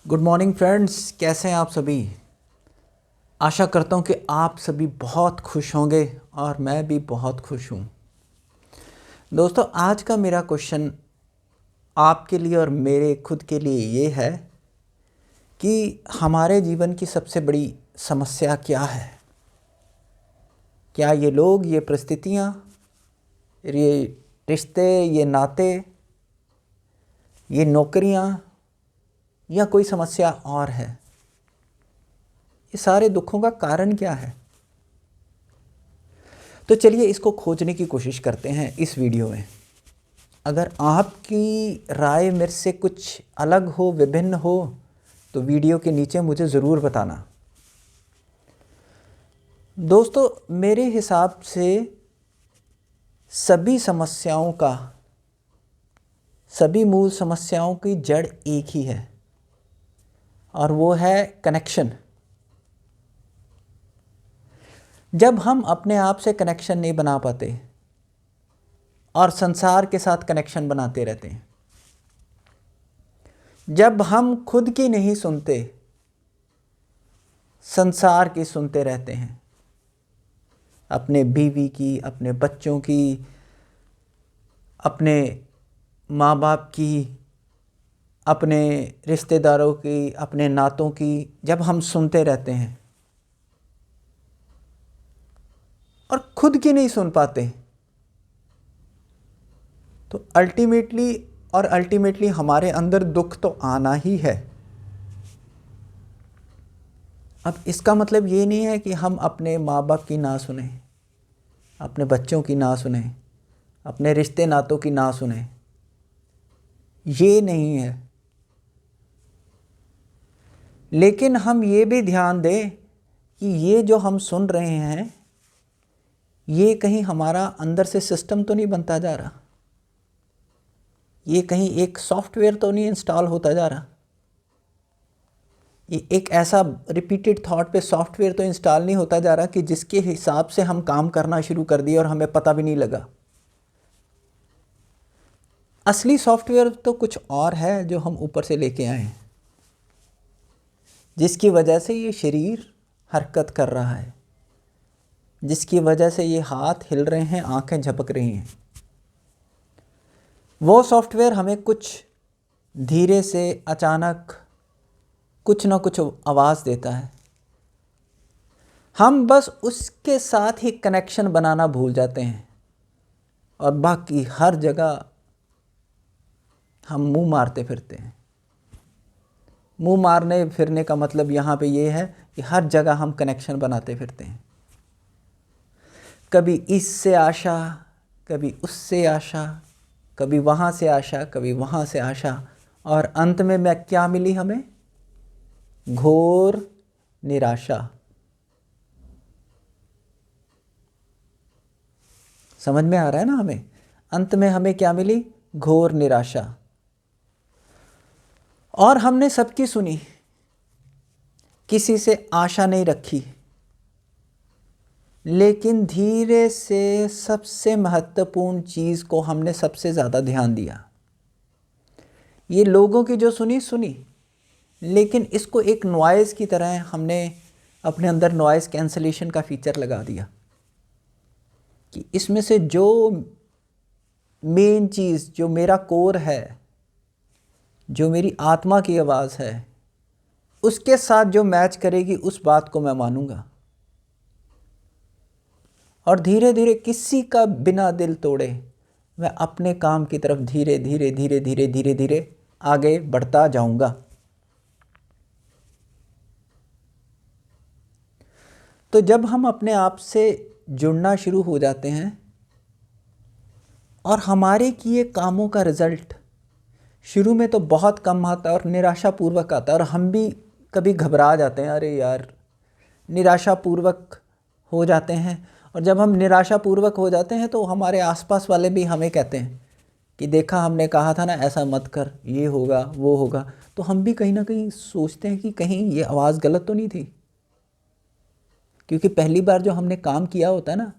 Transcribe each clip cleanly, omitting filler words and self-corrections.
Good morning friends, कैसे हैं आप सभी। आशा करता हूं कि आप सभी बहुत खुश होंगे और मैं भी बहुत खुश हूं। दोस्तों, आज का मेरा क्वेश्चन आपके लिए और मेरे खुद के लिए ये है कि हमारे जीवन की सबसे बड़ी समस्या क्या है। क्या ये लोग, ये परिस्थितियां, ये रिश्ते, ये नाते, ये नौकरियां या कोई समस्या और है। ये सारे दुखों का कारण क्या है। तो चलिए इसको खोजने की कोशिश करते हैं इस वीडियो में। अगर आपकी राय मेरे से कुछ अलग हो, विभिन्न हो, तो वीडियो के नीचे मुझे ज़रूर बताना। दोस्तों, मेरे हिसाब से सभी मूल समस्याओं की जड़ एक ही है और वो है कनेक्शन। जब हम अपने आप से कनेक्शन नहीं बना पाते और संसार के साथ कनेक्शन बनाते रहते हैं, जब हम खुद की नहीं सुनते, संसार की सुनते रहते हैं, अपने बीवी की, अपने बच्चों की, अपने माँ बाप की, अपने रिश्तेदारों की, अपने नातों की, जब हम सुनते रहते हैं और खुद की नहीं सुन पाते, तो अल्टीमेटली हमारे अंदर दुख तो आना ही है। अब इसका मतलब ये नहीं है कि हम अपने माँ बाप की ना सुने, अपने बच्चों की ना सुने, अपने रिश्ते नातों की ना सुने, ये नहीं है। लेकिन हम ये भी ध्यान दें कि ये जो हम सुन रहे हैं, ये कहीं हमारा अंदर से सिस्टम तो नहीं बनता जा रहा, ये कहीं एक सॉफ्टवेयर तो नहीं इंस्टॉल होता जा रहा, ये एक ऐसा रिपीटेड थॉट पे सॉफ्टवेयर तो इंस्टॉल नहीं होता जा रहा कि जिसके हिसाब से हम काम करना शुरू कर दिए और हमें पता भी नहीं लगा। असली सॉफ्टवेयर तो कुछ और है जो हम ऊपर से लेके आए हैं, जिसकी वजह से ये शरीर हरकत कर रहा है, जिसकी वजह से ये हाथ हिल रहे हैं, आंखें झपक रही हैं। वो सॉफ्टवेयर हमें कुछ धीरे से अचानक कुछ ना कुछ आवाज़ देता है। हम बस उसके साथ ही कनेक्शन बनाना भूल जाते हैं और बाकी हर जगह हम मुंह मारते फिरते हैं। मुंह मारने फिरने का मतलब यहाँ पे ये है कि हर जगह हम कनेक्शन बनाते फिरते हैं। कभी इससे आशा, कभी उससे आशा, कभी वहाँ से आशा, कभी वहाँ से आशा, और अंत में मैं क्या मिली हमें? घोर निराशा। समझ में आ रहा है ना हमें? अंत में हमें क्या मिली? घोर निराशा। और हमने सबकी सुनी, किसी से आशा नहीं रखी, लेकिन धीरे से सबसे महत्वपूर्ण चीज़ को हमने सबसे ज़्यादा ध्यान दिया। ये लोगों की जो सुनी, लेकिन इसको एक नॉइज़ की तरह हमने अपने अंदर नॉइज़ कैंसलेशन का फीचर लगा दिया कि इसमें से जो मेन चीज़, जो मेरा कोर है, जो मेरी आत्मा की आवाज़ है, उसके साथ जो मैच करेगी उस बात को मैं मानूंगा। और धीरे धीरे किसी का बिना दिल तोड़े मैं अपने काम की तरफ धीरे धीरे आगे बढ़ता जाऊंगा। तो जब हम अपने आप से जुड़ना शुरू हो जाते हैं और हमारे किए कामों का रिज़ल्ट शुरू में तो बहुत कम आता है और निराशापूर्वक आता है, और हम भी कभी घबरा जाते हैं, अरे यार, निराशापूर्वक हो जाते हैं। और जब हम निराशापूर्वक हो जाते हैं तो हमारे आसपास वाले भी हमें कहते हैं कि देखा, हमने कहा था ना, ऐसा मत कर, ये होगा वो होगा। तो हम भी कहीं ना कहीं सोचते हैं कि कहीं ये आवाज़ गलत तो नहीं थी, क्योंकि पहली बार जो हमने काम किया होता है ना,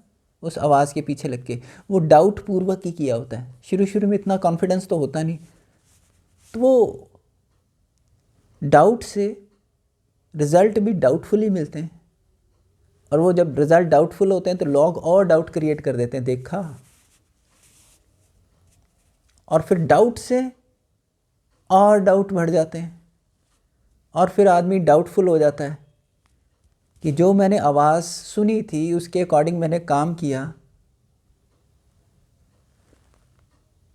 उस आवाज़ के पीछे लग के वो डाउट पूर्वक ही किया होता है। शुरू शुरू में इतना कॉन्फिडेंस तो होता नहीं, तो वो डाउट से रिज़ल्ट भी डाउटफुल ही मिलते हैं, और वो जब रिज़ल्ट डाउटफुल होते हैं तो लोग और डाउट क्रिएट कर देते हैं, देखा। और फिर डाउट से और डाउट बढ़ जाते हैं, और फिर आदमी डाउटफुल हो जाता है कि जो मैंने आवाज़ सुनी थी उसके अकॉर्डिंग मैंने काम किया,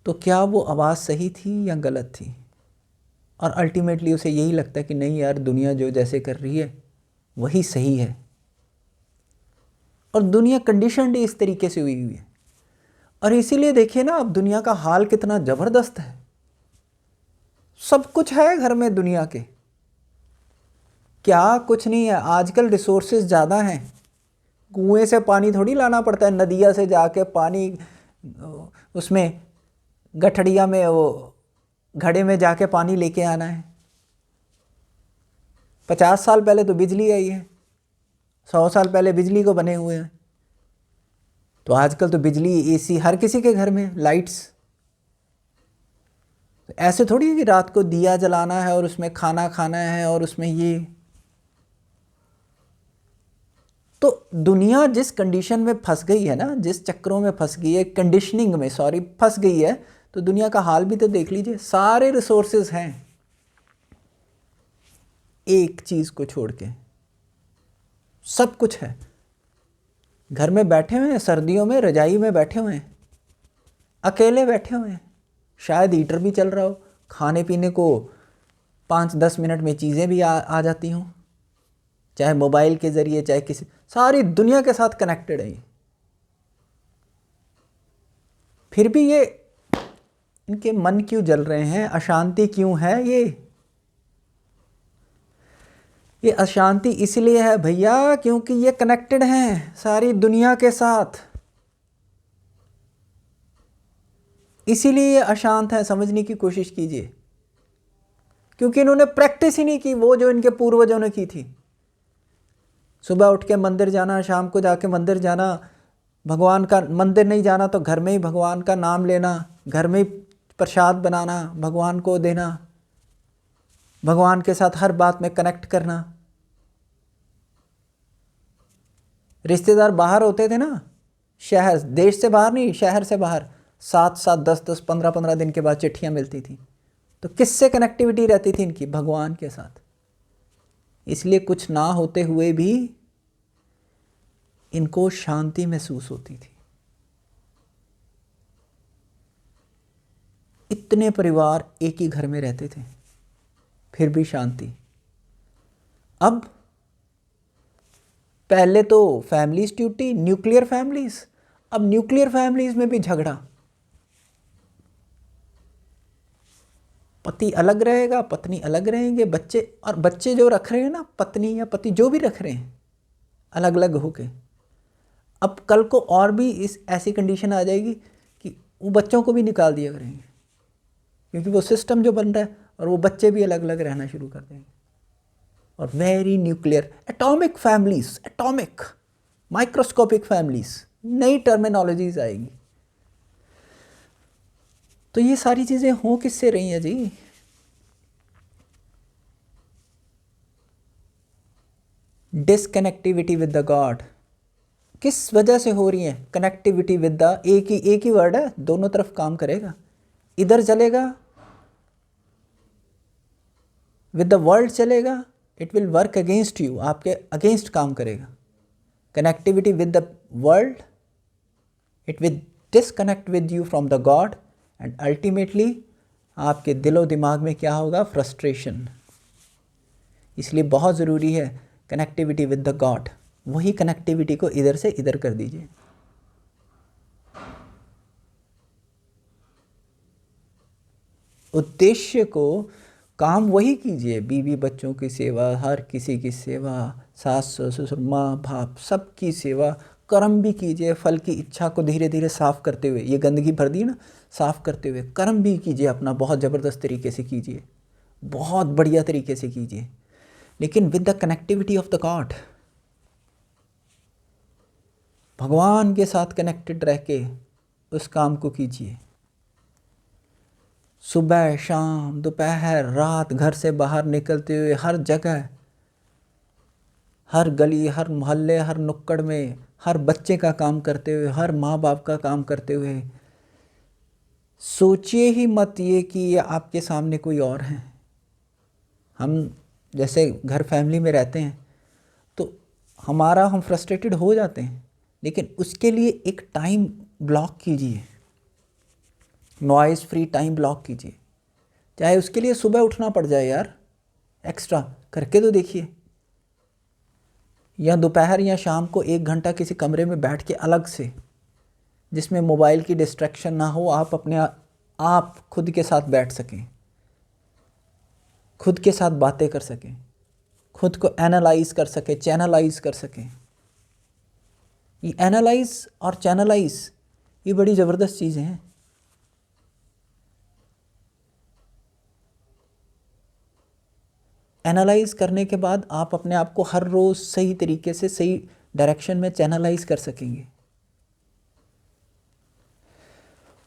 तो क्या वो आवाज़ सही थी या गलत थी। और अल्टीमेटली उसे यही लगता है कि नहीं यार, दुनिया जो जैसे कर रही है वही सही है, और दुनिया कंडीशनड इस तरीके से हुई है। और इसीलिए देखिए ना, अब दुनिया का हाल कितना ज़बरदस्त है। सब कुछ है घर में दुनिया के, क्या कुछ नहीं है। आजकल रिसोर्सेज ज़्यादा हैं, कुएं से पानी थोड़ी लाना पड़ता है, नदिया से जाके पानी उसमें गठड़िया में वो घड़े में जाके पानी लेके आना है। 50 साल पहले तो बिजली आई है, 100 साल पहले बिजली को बने हुए हैं। तो आजकल तो बिजली, एसी हर किसी के घर में, लाइट्स। ऐसे थोड़ी है कि रात को दिया जलाना है और उसमें खाना खाना है और उसमें ये। तो दुनिया जिस कंडीशन में फंस गई है ना, जिस चक्रों में फंस गई है, कंडीशनिंग में फंस गई है, तो दुनिया का हाल भी तो देख लीजिए। सारे रिसोर्सेज हैं, एक चीज़ को छोड़ के सब कुछ है। घर में बैठे हुए हैं, सर्दियों में रजाई में बैठे हुए हैं, अकेले बैठे हुए हैं, शायद हीटर भी चल रहा हो, खाने पीने को 5-10 मिनट में चीज़ें भी आ जाती हों, चाहे मोबाइल के ज़रिए, चाहे किसी, सारी दुनिया के साथ कनेक्टेड है ये। फिर भी ये इनके मन क्यों जल रहे हैं, अशांति क्यों है। ये अशांति इसलिए है भैया क्योंकि ये कनेक्टेड हैं सारी दुनिया के साथ, इसीलिए ये अशांत है। समझने की कोशिश कीजिए, क्योंकि इन्होंने प्रैक्टिस ही नहीं की वो जो इनके पूर्वजों ने की थी। सुबह उठ के मंदिर जाना, शाम को जाके मंदिर जाना, भगवान का, मंदिर नहीं जाना तो घर में ही भगवान का नाम लेना, घर में ही प्रसाद बनाना, भगवान को देना, भगवान के साथ हर बात में कनेक्ट करना। रिश्तेदार बाहर होते थे ना, शहर, देश से बाहर नहीं, शहर से बाहर, 7-7, 10-10, 15-15 दिन के बाद चिट्ठियाँ मिलती थी। तो किससे कनेक्टिविटी रहती थी इनकी? भगवान के साथ। इसलिए कुछ ना होते हुए भी इनको शांति महसूस होती थी। इतने परिवार एक ही घर में रहते थे, फिर भी शांति। अब पहले तो फैमिलीज टूटी, न्यूक्लियर फैमिलीज, अब न्यूक्लियर फैमिलीज में भी झगड़ा। पति अलग रहेगा, पत्नी अलग रहेंगे, बच्चे, और बच्चे जो रख रहे हैं ना, पत्नी या पति जो भी रख रहे हैं अलग अलग होके, अब कल को और भी इस ऐसी कंडीशन आ जाएगी कि वो बच्चों को भी निकाल दिया करेंगे, क्योंकि वो सिस्टम जो बन रहा है, और वो बच्चे भी अलग अलग रहना शुरू कर देंगे। और very nuclear, atomic families, atomic, microscopic families, नई टर्मिनोलॉजीज आएगी। तो ये सारी चीज़ें हो किससे रही हैं जी? डिसकनेक्टिविटी विद द गॉड। किस वजह से हो रही है? कनेक्टिविटी विद द, एक ही वर्ड है, दोनों तरफ काम करेगा। इधर चलेगा विद द वर्ल्ड चलेगा, it will work against you, आपके अगेंस्ट काम करेगा। Connectivity with the world, it will disconnect with you from the God, and ultimately आपके दिलो दिमाग में क्या होगा? फ्रस्ट्रेशन। इसलिए बहुत ज़रूरी है कनेक्टिविटी विद द गॉड। वही कनेक्टिविटी को इधर से इधर कर दीजिए। उद्देश्य को, काम वही कीजिए, बीवी बच्चों की सेवा, हर किसी की सेवा, सास ससुर माँ बाप सबकी सेवा, कर्म भी कीजिए, फल की इच्छा को धीरे धीरे साफ़ करते हुए, ये गंदगी भर दी ना, साफ़ करते हुए कर्म भी कीजिए अपना, बहुत ज़बरदस्त तरीके से कीजिए, बहुत बढ़िया तरीके से कीजिए, लेकिन with the connectivity of the God. भगवान के साथ कनेक्टेड रह के उस काम को कीजिए। सुबह शाम दोपहर रात घर से बाहर निकलते हुए हर जगह, हर गली, हर मोहल्ले, हर नुक्कड़ में, हर बच्चे का काम करते हुए, हर माँ बाप का काम करते हुए, सोचिए ही मत ये कि ये आपके सामने कोई और है। हम जैसे घर फैमिली में रहते हैं तो हम फ्रस्ट्रेटेड हो जाते हैं, लेकिन उसके लिए एक टाइम ब्लॉक कीजिए, नॉइज़ फ्री टाइम ब्लॉक कीजिए। चाहे उसके लिए सुबह उठना पड़ जाए यार, एक्स्ट्रा करके तो देखिए, या दोपहर या शाम को 1 घंटा किसी कमरे में बैठ के अलग से, जिसमें मोबाइल की डिस्ट्रैक्शन ना हो, आप खुद के साथ बैठ सकें, खुद के साथ बातें कर सकें, खुद को एनालाइज कर सकें, चैनलाइज कर सकें। ये एनालाइज और चैनलाइज ये बड़ी ज़बरदस्त चीज़ें हैं। एनालाइज करने के बाद आप अपने आप को हर रोज़ सही तरीके से सही डायरेक्शन में चैनलाइज कर सकेंगे,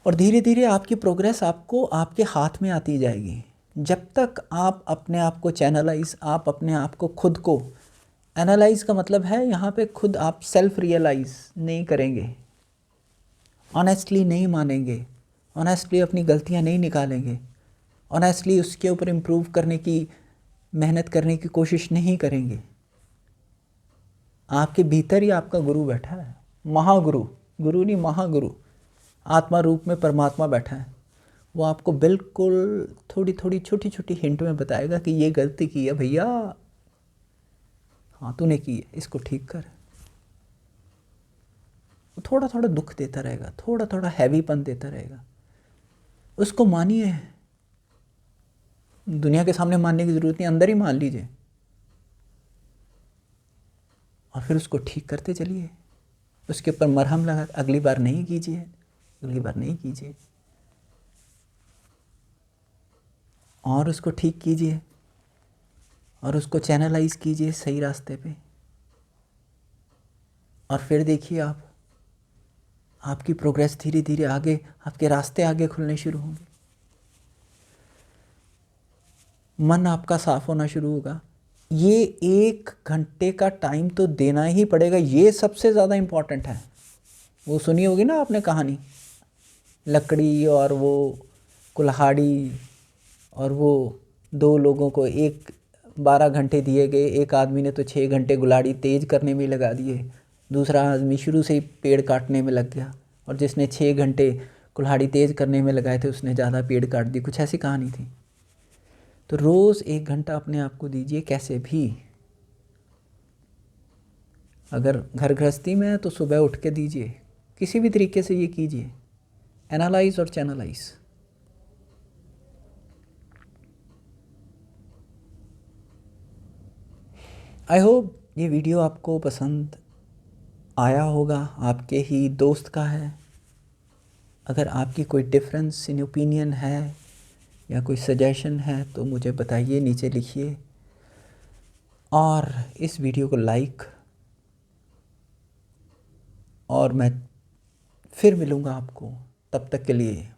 और धीरे धीरे आपकी प्रोग्रेस आपको आपके हाथ में आती जाएगी। जब तक आप अपने आप को चैनलाइज, आप अपने आप को खुद को एनालाइज का मतलब है यहाँ पे खुद आप सेल्फ रियलाइज नहीं करेंगे, ऑनेस्टली नहीं मानेंगे, ऑनेस्टली अपनी गलतियाँ नहीं निकालेंगे, ऑनेस्टली उसके ऊपर इम्प्रूव करने की मेहनत करने की कोशिश नहीं करेंगे। आपके भीतर ही आपका गुरु बैठा है, महागुरु, गुरु नहीं महागुरु, आत्मा रूप में परमात्मा बैठा है। वो आपको बिल्कुल थोड़ी थोड़ी छोटी छोटी हिंट में बताएगा कि ये गलती की है भैया, हाँ तूने की है, इसको ठीक कर। वो थोड़ा थोड़ा दुख देता रहेगा, थोड़ा थोड़ा हैवीपन देता रहेगा, उसको मानिए। दुनिया के सामने मानने की ज़रूरत नहीं, अंदर ही मान लीजिए, और फिर उसको ठीक करते चलिए। उसके ऊपर मरहम लगा, अगली बार नहीं कीजिए, अगली बार नहीं कीजिए, और उसको ठीक कीजिए, और उसको चैनलाइज कीजिए सही रास्ते पे, और फिर देखिए आपकी प्रोग्रेस धीरे धीरे आगे, आपके रास्ते आगे खुलने शुरू होंगे, मन आपका साफ होना शुरू होगा। ये 1 घंटे का टाइम तो देना ही पड़ेगा, ये सबसे ज़्यादा इम्पॉर्टेंट है। वो सुनी होगी ना आपने कहानी, लकड़ी और वो कुल्हाड़ी, और वो 2 लोगों को 12 घंटे दिए गए, एक आदमी ने तो 6 घंटे कुल्हाड़ी तेज़ करने में लगा दिए, दूसरा आदमी शुरू से ही पेड़ काटने में लग गया, और जिसने 6 घंटे कुल्हाड़ी तेज़ करने में लगाए थे उसने ज़्यादा पेड़ काट दी, कुछ ऐसी कहानी थी। तो रोज़ 1 घंटा अपने आप को दीजिए, कैसे भी। अगर घर गृहस्थी में है तो सुबह उठ के दीजिए, किसी भी तरीके से ये कीजिए, एनालाइज और चैनलाइज। आई होप ये वीडियो आपको पसंद आया होगा, आपके ही दोस्त का है। अगर आपकी कोई डिफरेंस इन ओपिनियन है या कोई सजेशन है तो मुझे बताइए, नीचे लिखिए, और इस वीडियो को लाइक, और मैं फिर मिलूँगा आपको, तब तक के लिए